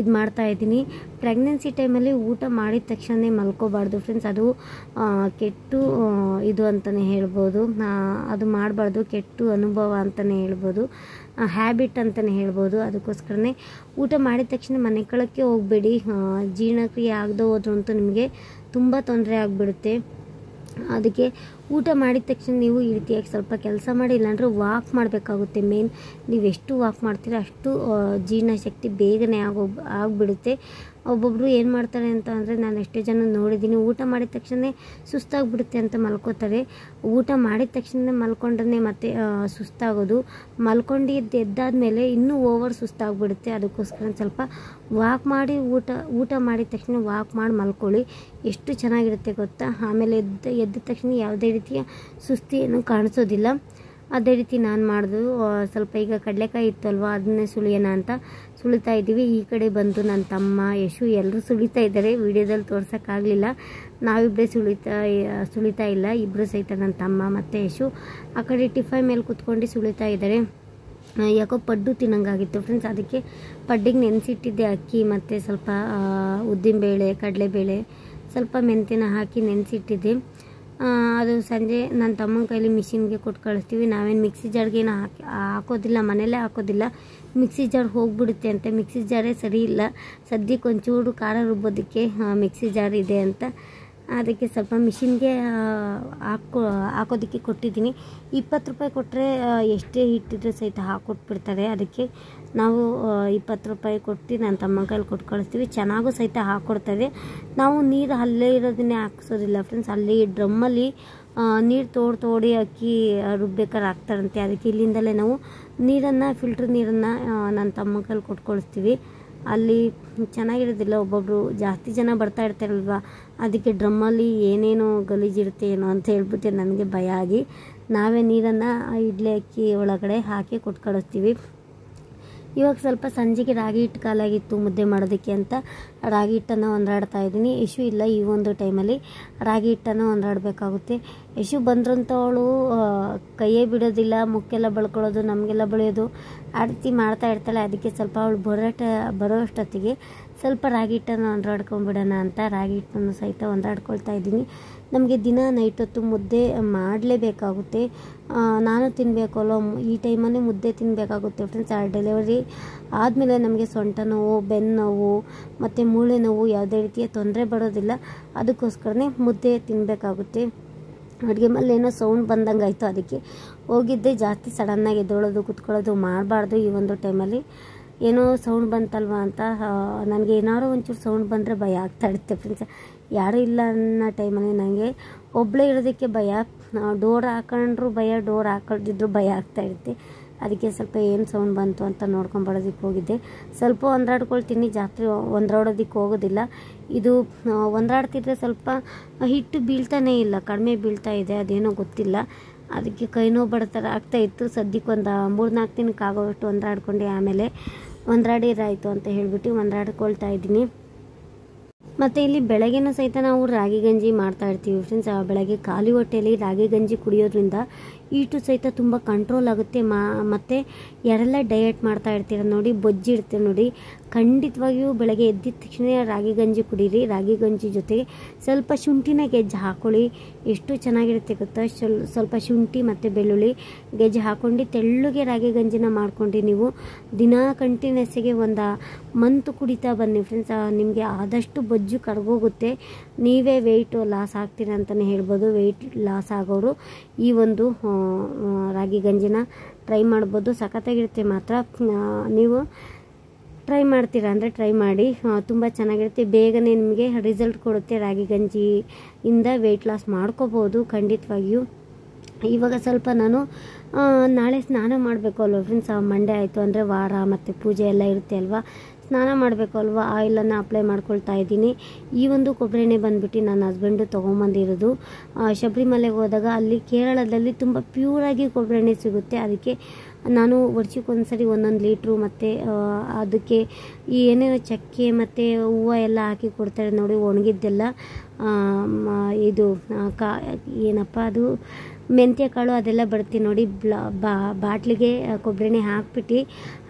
ಇದು ಮಾಡ್ತಾಯಿದ್ದೀನಿ. ಪ್ರೆಗ್ನೆನ್ಸಿ ಟೈಮಲ್ಲಿ ಊಟ ಮಾಡಿದ ತಕ್ಷಣ ಮಲ್ಕೋಬಾರ್ದು ಫ್ರೆಂಡ್ಸ್. ಅದು ಕೆಟ್ಟು ಇದು ಅಂತಲೇ ಹೇಳ್ಬೋದು. ಅದು ಮಾಡಬಾರ್ದು, ಕೆಟ್ಟು ಅನುಭವ ಅಂತಲೇ ಹೇಳ್ಬೋದು, ಹ್ಯಾಬಿಟ್ ಅಂತಲೇ ಹೇಳ್ಬೋದು. ಅದಕ್ಕೋಸ್ಕರನೇ ಊಟ ಮಾಡಿದ ತಕ್ಷಣ ಮನೆ ಕಳಕ್ಕೆ ಹೋಗಬೇಡಿ. ಜೀರ್ಣಕ್ರಿಯೆ ಆಗದೆ ಹೋದ್ರಂತೂ ನಿಮಗೆ ತುಂಬ ತೊಂದರೆ ಆಗಿಬಿಡುತ್ತೆ. ಅದಕ್ಕೆ ಊಟ ಮಾಡಿದ ತಕ್ಷಣ ನೀವು ಈ ರೀತಿಯಾಗಿ ಸ್ವಲ್ಪ ಕೆಲಸ ಮಾಡಿ, ಇಲ್ಲಾಂದರೆ ವಾಕ್ ಮಾಡಬೇಕಾಗುತ್ತೆ. ಮೇನ್ ನೀವು ಎಷ್ಟು ವಾಕ್ ಮಾಡ್ತೀರ ಅಷ್ಟು ಜೀರ್ಣಶಕ್ತಿ ಬೇಗನೆ ಆಗಿಬಿಡುತ್ತೆ. ಒಬ್ಬೊಬ್ಬರು ಏನು ಮಾಡ್ತಾರೆ ಅಂತ ಅಂದರೆ, ನಾನು ಎಷ್ಟೇ ಜನ ನೋಡಿದ್ದೀನಿ, ಊಟ ಮಾಡಿದ ತಕ್ಷಣ ಸುಸ್ತಾಗಿಬಿಡುತ್ತೆ ಅಂತ ಮಲ್ಕೋತಾರೆ. ಊಟ ಮಾಡಿದ ತಕ್ಷಣ ಮಲ್ಕೊಂಡ್ರೆ ಮತ್ತೆ ಸುಸ್ತಾಗೋದು, ಮಲ್ಕೊಂಡು ಎದ್ದಾದ್ಮೇಲೆ ಇನ್ನೂ ಓವರ್ ಸುಸ್ತಾಗಿಬಿಡುತ್ತೆ. ಅದಕ್ಕೋಸ್ಕರ ಸ್ವಲ್ಪ ವಾಕ್ ಮಾಡಿ ಊಟ ಮಾಡಿದ ತಕ್ಷಣ ವಾಕ್ ಮಾಡಿ ಮಲ್ಕೊಳ್ಳಿ, ಎಷ್ಟು ಚೆನ್ನಾಗಿರುತ್ತೆ ಗೊತ್ತಾ. ಆಮೇಲೆ ಎದ್ದ ತಕ್ಷಣ ಯಾವುದೇ ರೀತಿಯ ಸುಸ್ತಿ ಏನು ಕಾಣಿಸೋದಿಲ್ಲ. ಅದೇ ರೀತಿ ನಾನು ಮಾಡೋದು. ಸ್ವಲ್ಪ ಈಗ ಕಡಲೆಕಾಯಿ ಇತ್ತು ಅಲ್ವಾ, ಅದನ್ನೇ ಸುಳಿಯೋಣ ಅಂತ ಸುಳಿತಾ ಇದ್ದೀವಿ. ಈ ಕಡೆ ಬಂದು ನನ್ನ ತಮ್ಮ ಯಶು ಎಲ್ಲರೂ ಸುಳಿತಾ ಇದ್ದಾರೆ. ವಿಡಿಯೋದಲ್ಲಿ ತೋರ್ಸೋಕ್ಕಾಗಲಿಲ್ಲ, ನಾವಿಬ್ಬರೇ ಸುಳಿತಾ ಇಲ್ಲ. ಇಬ್ಬರು ಸಹಿತ ನನ್ನ ತಮ್ಮ ಮತ್ತು ಯಶು ಆ ಕಡೆ ಟಿಫನ್ ಮೇಲೆ ಕೂತ್ಕೊಂಡು ಸುಳಿತಾ ಇದ್ದಾರೆ. ಯಾಕೋ ಪಡ್ಡು ತಿನ್ನಂಗಾಗಿತ್ತು ಫ್ರೆಂಡ್ಸ್. ಅದಕ್ಕೆ ಪಡ್ಡಿಗೆ ನೆನೆಸಿಟ್ಟಿದ್ದೆ ಅಕ್ಕಿ ಮತ್ತು ಸ್ವಲ್ಪ ಉದ್ದಿನಬೇಳೆ, ಕಡಲೆಬೇಳೆ, ಸ್ವಲ್ಪ ಮೆಂತ್ಯನ ಹಾಕಿ ನೆನೆಸಿಟ್ಟಿದ್ದೆ. ಅದು ಸಂಜೆ ನನ್ನ ತಮ್ಮನ ಕೈಲಿ ಮಿಷಿನ್ಗೆ ಕೊಟ್ಟು ಕಳಿಸ್ತೀವಿ. ನಾವೇನು ಮಿಕ್ಸಿ ಜಾರ್ಗೇನು ಹಾಕೋದಿಲ್ಲ, ಮನೆಯಲ್ಲೇ ಹಾಕೋದಿಲ್ಲ. ಮಿಕ್ಸಿ ಜಾರ್ ಹೋಗಿಬಿಡುತ್ತೆ ಅಂತ ಮಿಕ್ಸಿ ಜಾರೇ ಸರಿ ಇಲ್ಲ. ಸದ್ಯಕ್ಕೆ ಒಂಚೂರು ಖಾರ ರುಬ್ಬೋದಕ್ಕೆ ಮಿಕ್ಸಿ ಜಾರ್ ಇದೆ ಅಂತ ಅದಕ್ಕೆ ಸ್ವಲ್ಪ ಮಿಷಿನ್ಗೆ ಹಾಕೋದಕ್ಕೆ ಕೊಟ್ಟಿದ್ದೀನಿ. 20 ರೂಪಾಯಿ ಕೊಟ್ಟರೆ ಎಷ್ಟೇ ಹಿಟ್ಟಿದ್ರೆ ಸಹಿತ ಹಾಕ್ಕೊಟ್ಬಿಡ್ತಾರೆ. ಅದಕ್ಕೆ ನಾವು 20 ರೂಪಾಯಿ ಕೊಟ್ಟು ನನ್ನ ತಮ್ಮ ಕೈಲಿ ಕೊಟ್ಟು ಕಳಿಸ್ತೀವಿ. ಚೆನ್ನಾಗೂ ಸಹಿತ ಹಾಕ್ಕೊಡ್ತಾರೆ. ನಾವು ನೀರು ಅಲ್ಲೇ ಇರೋದನ್ನೇ ಹಾಕ್ಸೋದಿಲ್ಲ ಫ್ರೆಂಡ್ಸ್. ಅಲ್ಲಿ ಡ್ರಮ್ಮಲ್ಲಿ ನೀರು ತೋಡಿ ಅಕ್ಕಿ ರುಬ್ಬೇಕಾದ್ರೆ ಹಾಕ್ತಾರಂತೆ. ಅದಕ್ಕೆ ಇಲ್ಲಿಂದಲೇ ನಾವು ಫಿಲ್ಟ್ರ್ ನೀರನ್ನು ನನ್ನ ತಮ್ಮ ಕೈಲಿ ಕೊಟ್ಟು ಕಳಿಸ್ತೀವಿ. ಅಲ್ಲಿ ಚೆನ್ನಾಗಿರೋದಿಲ್ಲ. ಒಬ್ಬೊಬ್ಬರು ಜಾಸ್ತಿ ಜನ ಬರ್ತಾ ಇರ್ತಾರಲ್ವ, ಅದಕ್ಕೆ ಡ್ರಮ್ಮಲ್ಲಿ ಏನೇನೋ ಗಲೀಜಿರುತ್ತೆ ಏನೋ ಅಂತ ಹೇಳ್ಬಿಟ್ಟು ನನಗೆ ಭಯ ಆಗಿ ನಾವೇ ನೀರನ್ನು ಇಡ್ಲಿ ಅಕ್ಕಿ ಒಳಗಡೆ ಹಾಕಿ ಕೊಟ್ಟು ಕಳಿಸ್ತೀವಿ. ಇವಾಗ ಸ್ವಲ್ಪ ಸಂಜೆಗೆ ರಾಗಿ ಹಿಟ್ಟು ಕಾಲಾಗಿತ್ತು ಮುದ್ದೆ ಮಾಡೋದಕ್ಕೆ ಅಂತ ರಾಗಿ ಹಿಟ್ಟನ್ನು ಒಂದಾಡ್ತಾ ಇದ್ದೀನಿ. ಯಶು ಇಲ್ಲ ಈ ಒಂದು ಟೈಮಲ್ಲಿ, ರಾಗಿ ಹಿಟ್ಟನ್ನು ಒಂದಾಡಬೇಕಾಗುತ್ತೆ. ಯಶು ಬಂದ್ರಂತ ಅವಳು ಕೈಯೇ ಬಿಡೋದಿಲ್ಲ, ಮುಕ್ಕೆಲ್ಲ ಬಳ್ಕೊಳ್ಳೋದು, ನಮಗೆಲ್ಲ ಬಳಿಯೋದು ಆ ರೀತಿ ಮಾಡ್ತಾ ಇರ್ತಾಳೆ. ಅದಕ್ಕೆ ಸ್ವಲ್ಪ ಅವಳು ಬರೋ ಅಷ್ಟೊತ್ತಿಗೆ ಸ್ವಲ್ಪ ರಾಗಿ ಹಿಟ್ಟನ್ನು ಒಂದಾಡ್ಕೊಂಡ್ಬಿಡೋಣ ಅಂತ ರಾಗಿ ಹಿಟ್ಟನ್ನು ಸಹಿತ ಒಂದಾಡ್ಕೊಳ್ತಾ ಇದ್ದೀನಿ. ನಮಗೆ ದಿನ ನೈಟ್ ಹೊತ್ತು ಮುದ್ದೆ ಮಾಡಲೇಬೇಕಾಗುತ್ತೆ. ನಾನು ತಿನ್ನಬೇಕು ಅಲ್ಲೋ, ಈ ಟೈಮಲ್ಲಿ ಮುದ್ದೆ ತಿನ್ನಬೇಕಾಗುತ್ತೆ ಫ್ರೆಂಡ್ಸ್. ಡೆಲಿವರಿ ಆದಮೇಲೆ ನಮಗೆ ಸೊಂಟ ನೋವು, ಬೆನ್ನು ನೋವು ಮತ್ತು ಮೂಳೆ ನೋವು ಯಾವುದೇ ರೀತಿಯ ತೊಂದರೆ ಬರೋದಿಲ್ಲ. ಅದಕ್ಕೋಸ್ಕರನೇ ಮುದ್ದೆ ತಿನ್ನಬೇಕಾಗುತ್ತೆ. ಅಡುಗೆ ಮೇಲೆ ಏನೋ ಸೌಂಡ್ ಬಂದಂಗೆ ಆಯಿತು, ಅದಕ್ಕೆ ಹೋಗಿದ್ದೆ. ಜಾಸ್ತಿ ಸಡನ್ನಾಗಿ ಎದ್ದೊಳೋದು ಕೂತ್ಕೊಳ್ಳೋದು ಮಾಡಬಾರ್ದು. ಈ ಒಂದು ಟೈಮಲ್ಲಿ ಏನೋ ಸೌಂಡ್ ಬಂತಲ್ವ ಅಂತ ನನಗೆ ಏನಾದ್ರು ಒಂಚೂರು ಸೌಂಡ್ ಬಂದರೆ ಭಯ ಆಗ್ತಾ ಇರುತ್ತೆ ಫ್ರೆಂಡ್ಸ್. ಯಾರೂ ಇಲ್ಲ ಅನ್ನೋ ಟೈಮಲ್ಲಿ ನನಗೆ ಒಬ್ಬಳೇ ಇರೋದಕ್ಕೆ ಭಯ. ಡೋರ್ ಹಾಕೊಂಡ್ರು ಭಯ, ಡೋರ್ ಹಾಕೊಳ್ದಿದ್ರು ಭಯ ಆಗ್ತಾ ಇರುತ್ತೆ. ಅದಕ್ಕೆ ಸ್ವಲ್ಪ ಏನು ಸೌಂಡ್ ಬಂತು ಅಂತ ನೋಡ್ಕೊಂಬರೋದಕ್ಕೆ ಹೋಗಿದ್ದೆ. ಸ್ವಲ್ಪ ಒಂದಾಡ್ಕೊಳ್ತೀನಿ, ಜಾಸ್ತಿ ಒಂದಾಡೋದಕ್ಕೆ ಹೋಗೋದಿಲ್ಲ. ಇದು ಒಂದಾಡ್ತಿದ್ರೆ ಸ್ವಲ್ಪ ಹಿಟ್ಟು ಬೀಳ್ತಾನೇ ಇಲ್ಲ, ಕಡಿಮೆ ಬೀಳ್ತಾ ಇದೆ, ಅದೇನೋ ಗೊತ್ತಿಲ್ಲ. ಅದಕ್ಕೆ ಕೈ ನೋವು ಬಡತರ ಆಗ್ತಾಯಿತ್ತು. ಸದ್ಯಕ್ಕೆ ಒಂದು 3-4 ದಿನಕ್ಕೆ ಆಗೋಷ್ಟು ಒಂದಾಡ್ಕೊಂಡು ಆಮೇಲೆ ಒಂದಾಡಿರಾಯಿತು ಅಂತ ಹೇಳ್ಬಿಟ್ಟು ಒಂದಾಡ್ಕೊಳ್ತಾ ಇದ್ದೀನಿ. ಮತ್ತು ಇಲ್ಲಿ ಬೆಳಗ್ಗೆನೂ ಸಹಿತ ನಾವು ರಾಗಿ ಗಂಜಿ ಮಾಡ್ತಾ ಇರ್ತೀವಿ ಫ್ರೆಂಡ್ಸ್. ಬೆಳಗ್ಗೆ ಖಾಲಿ ಹೊಟ್ಟೆಯಲ್ಲಿ ರಾಗಿ ಗಂಜಿ ಕುಡಿಯೋದ್ರಿಂದ ಈಟು ಸಹಿತ ತುಂಬ ಕಂಟ್ರೋಲ್ ಆಗುತ್ತೆ. ಮತ್ತು ಯಾರೆಲ್ಲ ಡಯಟ್ ಮಾಡ್ತಾ ಇರ್ತೀರ ನೋಡಿ, ಬೊಜ್ಜಿಡ್ತೀರ ನೋಡಿ, ಖಂಡಿತವಾಗಿಯೂ ಬೆಳಗ್ಗೆ ಎದ್ದಿದ ತಕ್ಷಣ ರಾಗಿ ಗಂಜಿ ಕುಡೀರಿ. ರಾಗಿ ಗಂಜಿ ಜೊತೆಗೆ ಸ್ವಲ್ಪ ಶುಂಠಿನ ಗೆಜ್ಜೆ ಹಾಕ್ಕೊಳ್ಳಿ, ಎಷ್ಟು ಚೆನ್ನಾಗಿರುತ್ತೆ ಗೊತ್ತಾ. ಸ್ವಲ್ಪ ಶುಂಠಿ ಮತ್ತು ಬೆಳ್ಳುಳ್ಳಿ ಗೆಜ್ಜೆ ಹಾಕ್ಕೊಂಡು ತೆಳ್ಳಗೆ ರಾಗಿ ಗಂಜಿನ ಮಾಡ್ಕೊಂಡು ನೀವು ದಿನ ಕಂಟಿನ್ಯೂಸ್ಸಿಗೆ ಒಂದು ಮಂತ್ ಕುಡಿತಾ ಬನ್ನಿ ಫ್ರೆಂಡ್ಸ್. ನಿಮಗೆ ಆದಷ್ಟು ಬೊಜ್ಜು ಕರಗೋಗುತ್ತೆ. ನೀವೇ ವೆಯ್ಟ್ ಲಾಸ್ ಆಗ್ತೀರ ಅಂತಲೇ ಹೇಳ್ಬೋದು. ವೆಯ್ಟ್ ಲಾಸ್ ಆಗೋರು ಈ ಒಂದು ರಾಗಿ ಗಂಜಿನ ಟ್ರೈ ಮಾಡ್ಬೋದು. ಸಖತ್ತಾಗಿರುತ್ತೆ ಮಾತ್ರ. ನೀವು ಟ್ರೈ ಮಾಡ್ತೀರಾ ಅಂದರೆ ಟ್ರೈ ಮಾಡಿ, ತುಂಬ ಚೆನ್ನಾಗಿರುತ್ತೆ. ಬೇಗನೆ ನಿಮಗೆ ರಿಸಲ್ಟ್ ಕೊಡುತ್ತೆ. ರಾಗಿ ಗಂಜಿಯಿಂದ ವೆಯ್ಟ್ ಲಾಸ್ ಮಾಡ್ಕೋಬೋದು ಖಂಡಿತವಾಗಿಯೂ. ಇವಾಗ ಸ್ವಲ್ಪ ನಾನು ನಾಳೆ ಸ್ನಾನ ಮಾಡಬೇಕು ಅಲ್ವ ಫ್ರೆಂಡ್ಸ್. ಮಂಡೇ ಆಯಿತು ಅಂದರೆ ವಾರ ಮತ್ತು ಪೂಜೆ ಎಲ್ಲ ಇರುತ್ತೆ ಅಲ್ವಾ, ಸ್ನಾನ ಮಾಡಬೇಕು ಅಲ್ವಾ. ಆಯಿಲನ್ನು ಅಪ್ಲೈ ಮಾಡ್ಕೊಳ್ತಾ ಇದ್ದೀನಿ. ಈ ಒಂದು ಕೊಬ್ಬರಿ ಎಣ್ಣೆ ಬಂದುಬಿಟ್ಟು ನನ್ನ ಹಸ್ಬೆಂಡು ತೊಗೊಂಬಂದಿರೋದು. ಶಬರಿಮಲೆಗೆ ಹೋದಾಗ ಅಲ್ಲಿ ಕೇರಳದಲ್ಲಿ ತುಂಬ ಪ್ಯೂರಾಗಿ ಕೊಬ್ಬರಿ ಎಣ್ಣೆ ಸಿಗುತ್ತೆ. ಅದಕ್ಕೆ ನಾನು ವರ್ಷಕ್ಕೊಂದ್ಸರಿ 1 ಲೀಟ್ರು ಮತ್ತು ಅದಕ್ಕೆ ಈ ಏನೇನೋ ಚಕ್ಕೆ ಮತ್ತು ಹೂವು ಎಲ್ಲ ಹಾಕಿ ಕೊಡ್ತಾರೆ ನೋಡಿ, ಒಣಗಿದ್ದೆಲ್ಲ. ಇದು ಏನಪ್ಪ ಅದು ಮೆಂತ್ಯ ಕಾಳು ಅದೆಲ್ಲ ಬರ್ತೀನಿ ನೋಡಿ. ಬಾಟ್ಲಿಗೆ ಕೊಬ್ಬರಿ ಎಣ್ಣೆ ಹಾಕ್ಬಿಟ್ಟು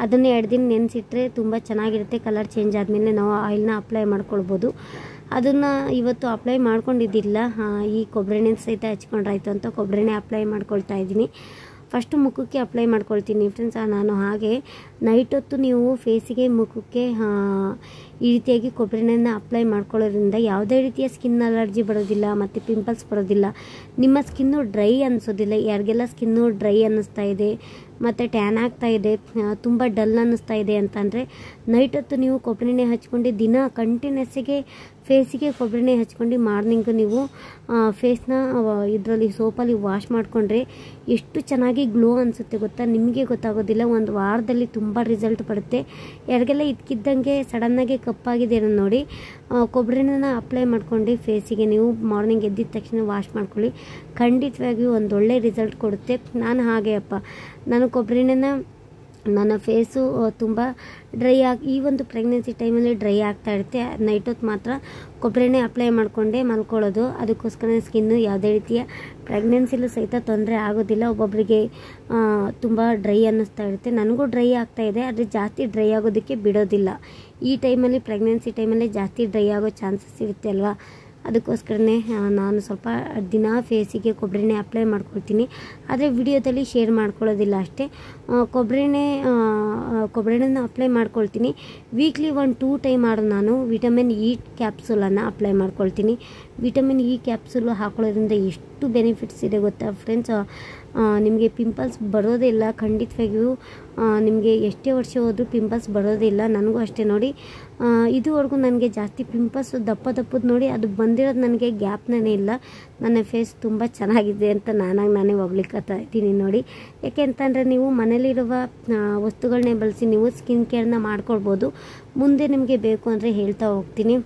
ಅದನ್ನು 2 ದಿನ ನೆನೆಸಿಟ್ರೆ ತುಂಬ ಚೆನ್ನಾಗಿರುತ್ತೆ. ಕಲರ್ ಚೇಂಜ್ ಆದಮೇಲೆ ನಾವು ಆಯಿಲ್ನ ಅಪ್ಲೈ ಮಾಡ್ಕೊಳ್ಬೋದು. ಅದನ್ನು ಇವತ್ತು ಅಪ್ಲೈ ಮಾಡ್ಕೊಂಡಿದ್ದಿಲ್ಲ. ಈ ಕೊಬ್ಬರಿ ಎಣ್ಣೆ ಸಹಿತ ಹಚ್ಕೊಂಡ್ರಾಯ್ತು ಅಂತ ಕೊಬ್ಬರಿ ಎಣ್ಣೆ ಅಪ್ಲೈ ಮಾಡ್ಕೊಳ್ತಾ ಇದ್ದೀನಿ. ಫಸ್ಟು ಮುಖಕ್ಕೆ ಅಪ್ಲೈ ಮಾಡ್ಕೊಳ್ತೀನಿ ಫ್ರೆಂಡ್ಸ್. ನಾನು ಹಾಗೆ ನೈಟ್ ಹೊತ್ತು ನೀವು ಫೇಸಿಗೆ ಮುಖಕ್ಕೆ ಈ ರೀತಿಯಾಗಿ ಕೊಬ್ಬರಿ ಎಣ್ಣೆನ ಅಪ್ಲೈ ಮಾಡ್ಕೊಳ್ಳೋದ್ರಿಂದ ಯಾವುದೇ ರೀತಿಯ ಸ್ಕಿನ್ ಅಲರ್ಜಿ ಬರೋದಿಲ್ಲ ಮತ್ತು ಪಿಂಪಲ್ಸ್ ಬರೋದಿಲ್ಲ. ನಿಮ್ಮ ಸ್ಕಿನ್ನು ಡ್ರೈ ಅನ್ನಿಸೋದಿಲ್ಲ. ಯಾರಿಗೆಲ್ಲ ಸ್ಕಿನ್ನು ಡ್ರೈ ಅನ್ನಿಸ್ತಾ ಇದೆ ಮತ್ತು ಟ್ಯಾನ್ ಆಗ್ತಾ ಇದೆ, ತುಂಬ ಡಲ್ ಅನ್ನಿಸ್ತಾ ಇದೆ ಅಂತಂದರೆ ನೈಟ್ ಹೊತ್ತು ನೀವು ಕೊಬ್ಬರಿ ಎಣ್ಣೆ ಹಚ್ಕೊಂಡು ದಿನ ಕಂಟಿನ್ಯೂಸ್ಸಿಗೆ ಫೇಸಿಗೆ ಕೊಬ್ಬರಿ ಎಣ್ಣೆ ಹಚ್ಕೊಂಡು ಮಾರ್ನಿಂಗು ನೀವು ಫೇಸ್ನ ಇದರಲ್ಲಿ ಸೋಪಲ್ಲಿ ವಾಶ್ ಮಾಡಿಕೊಂಡ್ರೆ ಎಷ್ಟು ಚೆನ್ನಾಗಿ ಗ್ಲೋ ಅನಿಸುತ್ತೆ ಗೊತ್ತಾ. ನಿಮಗೆ ಗೊತ್ತಾಗೋದಿಲ್ಲ. ಒಂದು ವಾರದಲ್ಲಿ ತುಂಬ ರಿಸಲ್ಟ್ ಬರುತ್ತೆ. ಯಾರಿಗೆಲ್ಲ ಇದಕ್ಕಿದ್ದಂಗೆ ಸಡನ್ನಾಗಿ ಕಪ್ಪಾಗಿದೆ ನೋಡಿ, ಕೊಬ್ಬರಿ ಎಣ್ಣೆನ ಅಪ್ಲೈ ಮಾಡ್ಕೊಂಡು ಫೇಸಿಗೆ ನೀವು ಮಾರ್ನಿಂಗ್ ಎದ್ದಿದ ತಕ್ಷಣ ವಾಶ್ ಮಾಡ್ಕೊಳ್ಳಿ. ಖಂಡಿತವಾಗಿಯೂ ಒಂದೊಳ್ಳೆ ರಿಸಲ್ಟ್ ಕೊಡುತ್ತೆ. ನಾನು ಹಾಗೆ ನಾನು ಕೊಬ್ಬರಿ ಎಣ್ಣೆನ ನನ್ನ ಫೇಸು ತುಂಬ ಡ್ರೈ ಈ ಒಂದು ಪ್ರೆಗ್ನೆನ್ಸಿ ಟೈಮಲ್ಲಿ ಡ್ರೈ ಆಗ್ತಾ ಇರುತ್ತೆ. ನೈಟ್ ಹೊತ್ತು ಮಾತ್ರ ಕೊಬ್ಬರಿ ಎಣ್ಣೆ ಅಪ್ಲೈ ಮಾಡಿಕೊಂಡೇ ಮಲ್ಕೊಳ್ಳೋದು. ಅದಕ್ಕೋಸ್ಕರ ಸ್ಕಿನ್ನು ಯಾವುದೇ ರೀತಿಯ ಪ್ರೆಗ್ನೆನ್ಸಿಲೂ ಸಹಿತ ತೊಂದರೆ ಆಗೋದಿಲ್ಲ. ಒಬ್ಬೊಬ್ಬರಿಗೆ ತುಂಬ ಡ್ರೈ ಅನ್ನಿಸ್ತಾ ಇರುತ್ತೆ. ನನಗೂ ಡ್ರೈ ಆಗ್ತಾ ಇದೆ, ಆದರೆ ಜಾಸ್ತಿ ಡ್ರೈ ಆಗೋದಕ್ಕೆ ಬಿಡೋದಿಲ್ಲ. ಈ ಟೈಮಲ್ಲಿ ಪ್ರೆಗ್ನೆನ್ಸಿ ಟೈಮಲ್ಲಿ ಜಾಸ್ತಿ ಡ್ರೈ ಆಗೋ ಚಾನ್ಸಸ್ ಇರುತ್ತೆ ಅಲ್ವಾ. ಅದಕ್ಕೋಸ್ಕರನೇ ನಾನು ಸ್ವಲ್ಪ ದಿನ ಫೇಸಿಗೆ ಕೊಬ್ಬರಿ ಎಣ್ಣೆ ಅಪ್ಲೈ ಮಾಡ್ಕೊಳ್ತೀನಿ. ಆದರೆ ವಿಡಿಯೋದಲ್ಲಿ ಶೇರ್ ಮಾಡ್ಕೊಳ್ಳೋದಿಲ್ಲ ಅಷ್ಟೇ. ಕೊಬ್ಬರಿ ಎಣ್ಣೆನ ಅಪ್ಲೈ ಮಾಡ್ಕೊಳ್ತೀನಿ. ವೀಕ್ಲಿ 1-2 ಟೈಮ್ ನಾನು ವಿಟಮಿನ್ ಇ ಕ್ಯಾಪ್ಸೂಲನ್ನು ಅಪ್ಲೈ ಮಾಡ್ಕೊಳ್ತೀನಿ. ವಿಟಮಿನ್ ಇ ಕ್ಯಾಪ್ಸೂಲು ಹಾಕೊಳ್ಳೋದ್ರಿಂದ ಎಷ್ಟು ಬೆನಿಫಿಟ್ಸ್ ಇದೆ ಗೊತ್ತಾ ಫ್ರೆಂಡ್ಸ್. ನಿಮಗೆ ಪಿಂಪಲ್ಸ್ ಬರೋದೇ ಇಲ್ಲ. ಖಂಡಿತವಾಗಿಯೂ ನಿಮಗೆ ಎಷ್ಟೇ ವರ್ಷ ಹೋದರೂ ಪಿಂಪಲ್ಸ್ ಬರೋದೇ ಇಲ್ಲ. ನನಗೂ ಅಷ್ಟೇ ನೋಡಿ. ಇದುವರೆಗೂ ನನಗೆ ಜಾಸ್ತಿ ಪಿಂಪಲ್ಸ್ ದಪ್ಪದ ನೋಡಿ ಅದು ಬಂದಿರೋದು ನನಗೆ ಗ್ಯಾಪ್ನೇ ಇಲ್ಲ. ನನ್ನ ಫೇಸ್ ತುಂಬ ಚೆನ್ನಾಗಿದೆ ಅಂತ ನಾನೇ ಹೊಗಳಿಕತ್ತಾ ಇದ್ದೀನಿ ನೋಡಿ. ಯಾಕೆ ಅಂತಂದರೆ ನೀವು ಮನೇಲಿರುವ ವಸ್ತುಗಳನ್ನೇ ಬಳಸಿ ನೀವು ಸ್ಕಿನ್ ಕೇರ್ನ ಮಾಡ್ಕೊಳ್ಬೋದು. ಮುಂದೆ ನಿಮಗೆ ಬೇಕು ಅಂದರೆ ಹೇಳ್ತಾ ಹೋಗ್ತೀನಿ.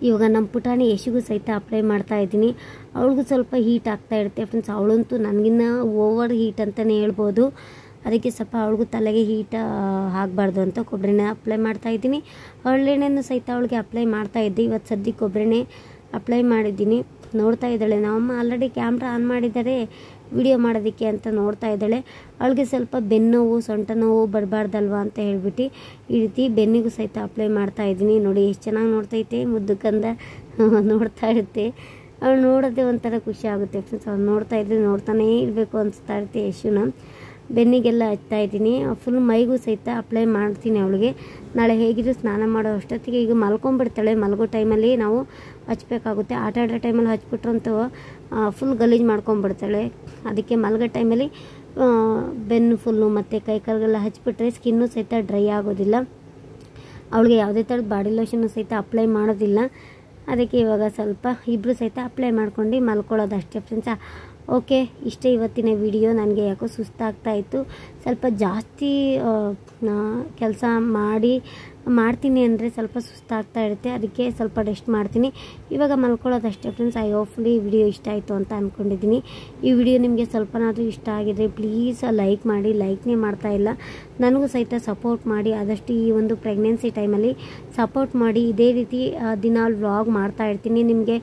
ಇವಾಗ ನಮ್ಮ ಪುಟಾಣಿ ಯಶಿಗೂ ಸಹಿತ ಅಪ್ಲೈ ಮಾಡ್ತಾ ಇದ್ದೀನಿ. ಅವಳಿಗೂ ಸ್ವಲ್ಪ ಹೀಟ್ ಆಗ್ತಾ ಇರುತ್ತೆ ಫ್ರೆಂಡ್ಸ್. ಅವಳಂತೂ ನನಗಿನ್ನ ಓವರ್ ಹೀಟ್ ಅಂತಲೇ ಹೇಳ್ಬೋದು. ಅದಕ್ಕೆ ಸ್ವಲ್ಪ ಅವಳಿಗೂ ತಲೆಗೆ ಹೀಟ್ ಆಗಬಾರ್ದು ಅಂತ ಕೊಬ್ಬರಿ ಎಣ್ಣೆ ಅಪ್ಲೈ ಮಾಡ್ತಾ ಇದ್ದೀನಿ. ಹರಳೆಣ್ಣೆನೂ ಸಹಿತ ಅವಳಿಗೆ ಅಪ್ಲೈ ಮಾಡ್ತಾ ಇದ್ದೆ. ಇವತ್ತು ಸದ್ಯಕ್ಕೆ ಕೊಬ್ಬರಿ ಎಣ್ಣೆ ಅಪ್ಲೈ ಮಾಡಿದ್ದೀನಿ. ನೋಡ್ತಾ ಇದ್ದಾಳೆ. ನಮ್ಮಮ್ಮ ಆಲ್ರೆಡಿ ಕ್ಯಾಮ್ರಾ ಆನ್ ಮಾಡಿದ್ದಾರೆ ವಿಡಿಯೋ ಮಾಡೋದಕ್ಕೆ ಅಂತ ನೋಡ್ತಾ ಇದ್ದಾಳೆ. ಅವಳಿಗೆ ಸ್ವಲ್ಪ ಬೆನ್ನೋವು ಸೊಂಟ ನೋವು ಬರಬಾರ್ದಲ್ವ ಅಂತ ಹೇಳ್ಬಿಟ್ಟು ಈ ರೀತಿ ಬೆನ್ನಿಗೂ ಸಹಿತ ಅಪ್ಲೈ ಮಾಡ್ತಾ ಇದ್ದೀನಿ. ನೋಡಿ ಎಷ್ಟು ಚೆನ್ನಾಗಿ ನೋಡ್ತೈತೆ, ಮುದ್ದಕ್ಕಂದ ನೋಡ್ತಾ ಇರುತ್ತೆ. ಅವಳು ನೋಡೋದೇ ಒಂಥರ ಖುಷಿ ಆಗುತ್ತೆ ಫ್ರೆಂಡ್ಸ್. ಅವ್ಳು ನೋಡ್ತಾ ಇದ್ರೆ ನೋಡ್ತಾನೇ ಇರಬೇಕು ಅನಿಸ್ತಾ ಇರುತ್ತೆ. ಯಶುನ ಬೆನ್ನಿಗೆಲ್ಲ ಹಚ್ತಾ ಇದ್ದೀನಿ. ಫುಲ್ ಮೈಗೂ ಸಹಿತ ಅಪ್ಲೈ ಮಾಡ್ತೀನಿ ಅವಳಿಗೆ. ನಾಳೆ ಹೇಗಿದ್ರು ಸ್ನಾನ ಮಾಡೋ ಅಷ್ಟೊತ್ತಿಗೆ ಈಗ ಮಲ್ಕೊಂಡ್ಬಿಡ್ತಾಳೆ. ಮಲಗೋ ಟೈಮಲ್ಲಿ ನಾವು ಹಚ್ಬೇಕಾಗುತ್ತೆ. ಆಟ ಆಡೋ ಟೈಮಲ್ಲಿ ಹಚ್ಬಿಟ್ರಂತೂ ಫುಲ್ ಗಲೀಜು ಮಾಡ್ಕೊಂಡ್ಬಿಡ್ತಾಳೆ. ಅದಕ್ಕೆ ಮಲಗೋ ಟೈಮಲ್ಲಿ ಬೆನ್ನು ಫುಲ್ಲು ಮತ್ತು ಕೈಕಾಲಿಗೆಲ್ಲ ಹಚ್ಬಿಟ್ರೆ ಸ್ಕಿನ್ನು ಸಹಿತ ಡ್ರೈ ಆಗೋದಿಲ್ಲ. ಅವಳಿಗೆ ಯಾವುದೇ ಥರದ ಬಾಡಿ ಲೋಷನ್ನು ಸಹಿತ ಅಪ್ಲೈ ಮಾಡೋದಿಲ್ಲ. ಅದಕ್ಕೆ ಇವಾಗ ಸ್ವಲ್ಪ ಇಬ್ಬರು ಸಹಿತ ಅಪ್ಲೈ ಮಾಡ್ಕೊಂಡು ಮಲ್ಕೊಳ್ಳೋದು ಅಷ್ಟೇ ಫ್ರೆಂಡ್ಸ್. ಓಕೆ, ಇಷ್ಟೇ ಇವತ್ತಿನ ವಿಡಿಯೋ. ನನಗೆ ಯಾಕೋ ಸುಸ್ತಾಗ್ತಾ ಇತ್ತು. ಸ್ವಲ್ಪ ಜಾಸ್ತಿ ಕೆಲಸ ಮಾಡಿ ಮಾಡ್ತೀನಿ ಅಂದರೆ ಸ್ವಲ್ಪ ಸುಸ್ತಾಗ್ತಾ ಇರುತ್ತೆ, ಅದಕ್ಕೆ ಸ್ವಲ್ಪ ರೆಸ್ಟ್ ಮಾಡ್ತೀನಿ. ಇವಾಗ ಮಲ್ಕೊಳ್ಳೋದಷ್ಟೇ ಫ್ರೆಂಡ್ಸ್. ಐ ಹೋಪ್ಫುಲಿ ಈ ವಿಡಿಯೋ ಇಷ್ಟ ಆಯಿತು ಅಂತ ಅಂದ್ಕೊಂಡಿದ್ದೀನಿ. ಈ ವಿಡಿಯೋ ನಿಮಗೆ ಸ್ವಲ್ಪನಾದರೂ ಇಷ್ಟ ಆಗಿದ್ರೆ ಪ್ಲೀಸ್ ಲೈಕ್ ಮಾಡಿ. ಲೈಕ್ನೇ ಮಾಡ್ತಾ ಇಲ್ಲ, ನನಗೂ ಸಹಿತ ಸಪೋರ್ಟ್ ಮಾಡಿ. ಆದಷ್ಟು ಈ ಒಂದು ಪ್ರೆಗ್ನೆನ್ಸಿ ಟೈಮಲ್ಲಿ ಸಪೋರ್ಟ್ ಮಾಡಿ. ಇದೇ ರೀತಿ ದಿನ ವ್ಲಾಗ್ ಮಾಡ್ತಾ ಇರ್ತೀನಿ. ನಿಮಗೆ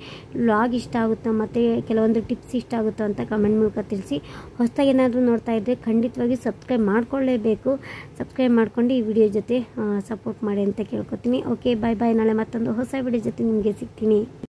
ವ್ಲಾಗ್ ಇಷ್ಟ ಆಗುತ್ತೋ ಮತ್ತು ಕೆಲವೊಂದು ಟಿಪ್ಸ್ ಇಷ್ಟ ಆಗುತ್ತೋ ಅಂತ ಕಮೆಂಟ್ ಮೂಲಕ ತಿಳಿಸಿ. ಹೊಸದಾಗಿ ಏನಾದರೂ ನೋಡ್ತಾ ಇದ್ದರೆ ಖಂಡಿತವಾಗಿ ಸಬ್ಸ್ಕ್ರೈಬ್ ಮಾಡ್ಕೊಳ್ಳೇಬೇಕು. ಸಬ್ಸ್ಕ್ರೈಬ್ ಮಾಡ್ಕೊಂಡು ಈ ವಿಡಿಯೋ ಜೊತೆ ಸಪೋರ್ಟ್ ಮಾಡಿ ಅಂತ ಕೇಳ್ಕೊತೀನಿ. ಓಕೆ, ಬಾಯ್ ಬಾಯ್. ನಾಳೆ ಮತ್ತೊಂದು ಹೊಸ ವಿಡಿಯೋ ಜೊತೆ ನಿಮಗೆ ಸಿಗ್ತೀನಿ.